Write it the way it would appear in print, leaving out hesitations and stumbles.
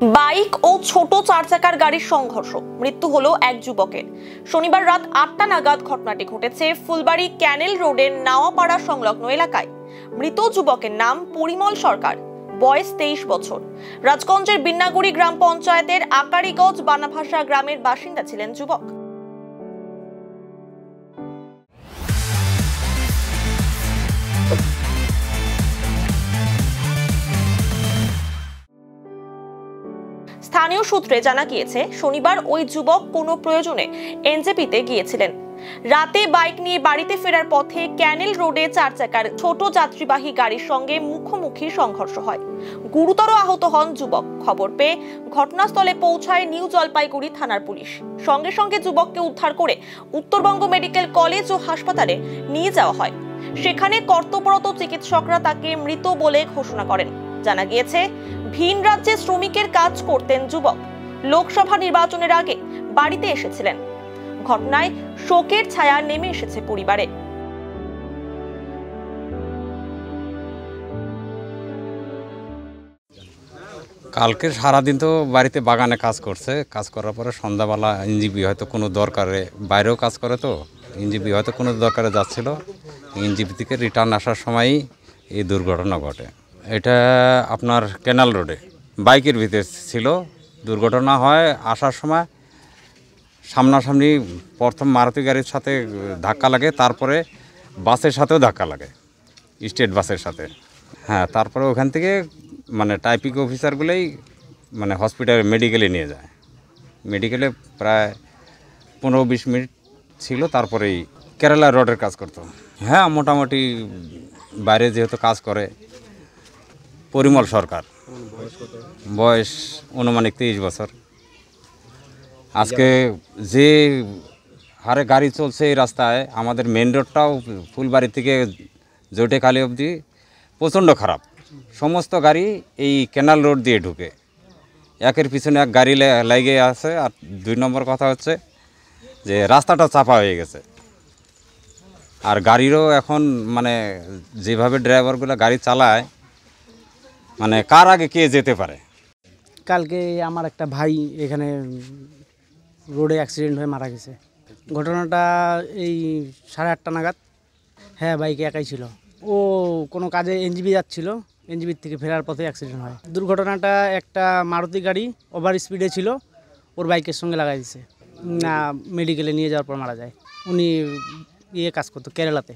Bike ও ছোট চার চাকার গাড়ির সংঘর্ষ, মৃত্যু হলো এক যুবকের। শনিবার রাত 8টা নাগাদ ঘটনাটি ঘটেছে ফুলবাড়ি ক্যানেল রোডের নাওয়াপাড়া সংলগ্ন এলাকায়। মৃত যুবকের নাম পরিমল সরকার, বয়স 23 বছর। রাজগঞ্জের বিন্নাগুড়ি গ্রাম পঞ্চায়েতের আকারিগঞ্জ বানাভাষা গ্রামের বাসিন্দা ছিলেন যুবক। স্থানীয় সূত্রে জানা গিয়েছে, শনিবার ওই যুবক কোনো প্রয়োজনে এনজেপিতে গিয়েছিলেন। রাতে বাইক নিয়ে বাড়িতে ফেরার পথে ক্যানেল রোডে চার চাকার ছোট যাত্রীবাহী গাড়ির সঙ্গে মুখোমুখি সংঘর্ষ হয়। গুরুতর আহত হন যুবক। খবর পেয়ে ঘটনাস্থলে পৌঁছায় নিউ জলপাইগুড়ি থানার পুলিশ। সঙ্গে সঙ্গে যুবককে উদ্ধার করে উত্তরবঙ্গ মেডিকেল কলেজ ও হাসপাতালে নিয়ে যাওয়া হয়। সেখানে কর্তব্যরত চিকিৎসকরা তাকে মৃত বলে ঘোষণা করেন। জানা গিয়েছে, ভিন রাজ্যে শ্রমিকের কাজ করতেন যুবক। লোকসভা নির্বাচনের আগে বাড়িতে এসেছিলেন। ঘটনায় শোকের ছায়া নেমে এসেছে পরিবারে। কালকে সারাদিন তো বাড়িতে বাগানে কাজ করছে। কাজ করার পরে সন্ধ্যাবেলা এনজিবি হয়তো কোনো দরকারে, বাইরেও কাজ করে তো, এনজিবি হয়তো কোনো দরকারে যাচ্ছিল। এনজিবি থেকে রিটার্ন আসার সময়ই এই দুর্ঘটনা ঘটে। এটা আপনার ক্যানাল রোডে বাইকের ভিতরে ছিল। দুর্ঘটনা হয় আসার সময় সামনাসামনি প্রথম মারুতি গাড়ির সাথে ধাক্কা লাগে, তারপরে বাসের সাথেও ধাক্কা লাগে, স্টেট বাসের সাথে। হ্যাঁ, তারপরে ওখান থেকে মানে ট্রাফিক অফিসারগুলোই মানে হসপিটালে মেডিকেলে নিয়ে যায়। মেডিকেলে প্রায় 15-20 মিনিট ছিল, তারপরেই কেরালা রোডের কাজ করতো। হ্যাঁ, মোটামুটি বাইরে যেহেতু কাজ করে। পরিমল সরকার, বয়স অনুমানিক 23 বছর। আজকে যে হারে গাড়ি চলছে এই রাস্তায়, আমাদের মেন রোডটাও ফুলবাড়ি থেকে জটিখালি অবধি প্রচণ্ড খারাপ। সমস্ত গাড়ি এই ক্যানাল রোড দিয়ে ঢুকে, একের পিছনে এক গাড়ি লেগে আছে। আর 2 নম্বর কথা হচ্ছে যে রাস্তাটা চাপা হয়ে গেছে। আর গাড়িরও এখন মানে যেভাবে ড্রাইভারগুলো গাড়ি চালায়, মানে কার আগে কে যেতে পারে। কালকে আমার একটা ভাই এখানে রোডে অ্যাক্সিডেন্ট হয়ে মারা গেছে। ঘটনাটা এই 8:30 নাগাদ। হ্যাঁ, বাইকে একাই ছিল। ও কোনো কাজে এনজিবি যাচ্ছিল, এনজিবির থেকে ফেরার পথে অ্যাক্সিডেন্ট হয়। দুর্ঘটনাটা একটা মারুতি গাড়ি ওভার স্পিডে ছিল, ওর বাইকের সঙ্গে লাগাই দিছে। না, মেডিকেলে নিয়ে যাওয়ার পর মারা যায়। উনি কাজ করতো কেরালাতে।